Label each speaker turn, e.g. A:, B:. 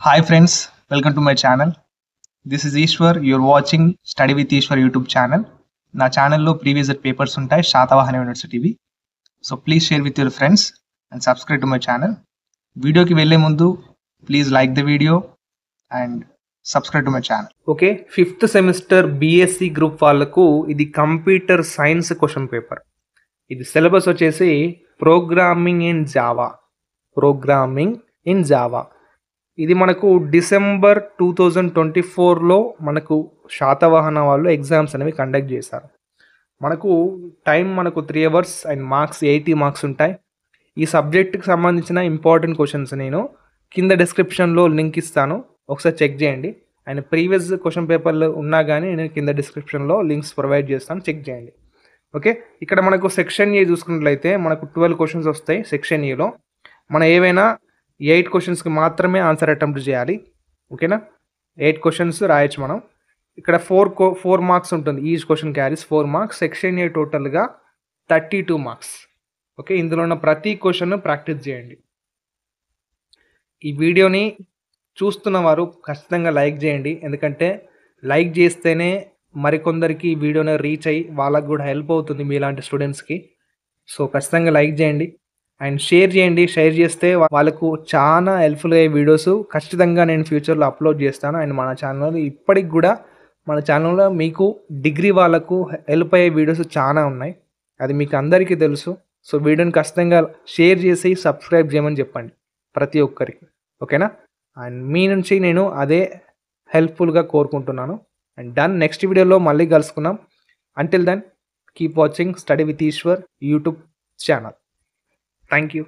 A: Hi friends, welcome to my channel. This is Ishwar. You're watching Study with Ishwar YouTube channel. నా ఛానల్లో previous papers ఉంటాయి శాతవాహన యూనివర్సిటీవి. So please share with your friends and subscribe to my channel. వీడియోకి వెళ్ళే ముందు please like the video and subscribe to my channel.
B: Okay, 5th semester BSc group వాళ్ళకు ఇది computer science question paper. ఇది syllabus వచ్చేసి programming in Java. ఇది మనకు December 2024లో మనకు శాతవాహన వాళ్ళు ఎగ్జామ్స్ అనేవి కండక్ట్ చేశారు. మనకు time 3 hours and marks 80 marks ఉంటాయి. ఈ సబ్జెక్ట్కి సంబంధించిన ఇంపార్టెంట్ క్వశ్చన్స్ నేను కింద డిస్క్రిప్షన్లో లింక్ ఇస్తాను, ఒకసారి చెక్ చేయండి. అండ్ ప్రీవియస్ క్వశ్చన్ పేపర్లు ఉన్నా కానీ నేను కింద డిస్క్రిప్షన్లో లింక్స్ ప్రొవైడ్ చేస్తాను, చెక్ చేయండి. ఓకే, ఇక్కడ మనకు సెక్షన్ ఏ చూసుకున్నట్లయితే మనకు 12 క్వశ్చన్స్ వస్తాయి. సెక్షన్ ఏలో మనం ఏవైనా 8 క్వశ్చన్స్కి మాత్రమే ఆన్సర్ అటెంప్ట్ చేయాలి. ఓకేనా, 8 క్వశ్చన్స్ రాయొచ్చు మనం. ఇక్కడ 4 మార్క్స్ ఉంటుంది. Each question carries 4 marks. Section ఏ టోటల్గా 32 మార్క్స్. ఓకే, ఇందులో ఉన్న ప్రతి క్వశ్చన్ ప్రాక్టీస్ చేయండి. ఈ వీడియోని చూస్తున్న వారు ఖచ్చితంగా లైక్ చేయండి, ఎందుకంటే లైక్ చేస్తేనే మరికొందరికి ఈ వీడియోని రీచ్ అయ్యి వాళ్ళకు కూడా హెల్ప్ అవుతుంది మీలాంటి స్టూడెంట్స్కి. సో ఖచ్చితంగా లైక్ చేయండి అండ్ షేర్ చేయండి. షేర్ చేస్తే వాళ్ళకు చాలా హెల్ప్ఫుల్ అయ్యే వీడియోస్ ఖచ్చితంగా నేను ఫ్యూచర్లో అప్లోడ్ చేస్తాను. అండ్ మన ఛానల్లో ఇప్పటికి కూడా మన ఛానల్లో మీకు డిగ్రీ వాళ్ళకు హెల్ప్ అయ్యే వీడియోస్ చాలా ఉన్నాయి, అది మీకు అందరికీ తెలుసు. సో వీడియోని ఖచ్చితంగా షేర్ చేసి సబ్స్క్రైబ్ చేయమని చెప్పండి ప్రతి ఒక్కరికి. ఓకేనా, అండ్ మీ నుంచి నేను అదే హెల్ప్ఫుల్గా కోరుకుంటున్నాను. అండ్ డన్, నెక్స్ట్ వీడియోలో మళ్ళీ కలుసుకుందాం. Until then keep watching study with Eshwar YouTube channel. Thank you.